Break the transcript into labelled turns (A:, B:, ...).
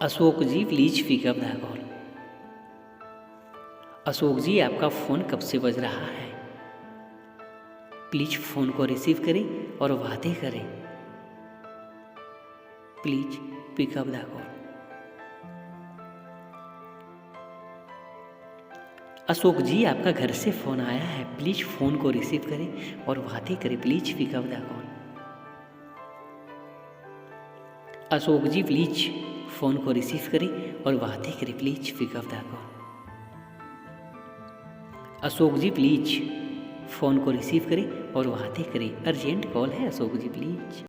A: Ashok ji please pick up the call. Ashok ji आपका phone कब से बज रहा है, प्लीज फ़ोन को रिसीव करें और बातें करें। Please pick up the call. Ashok ji आपका घर से फ़ोन आया है, प्लीज फ़ोन को रिसीव करें और बातें करें। Please pick up the call. Ashok ji please phone को रिसीव करें और बातें करें। Please pick up the call. Ashok ji please phone को रिसीव करें और बातें करें। अर्जेंट कॉल है अशोक जी प्लीज।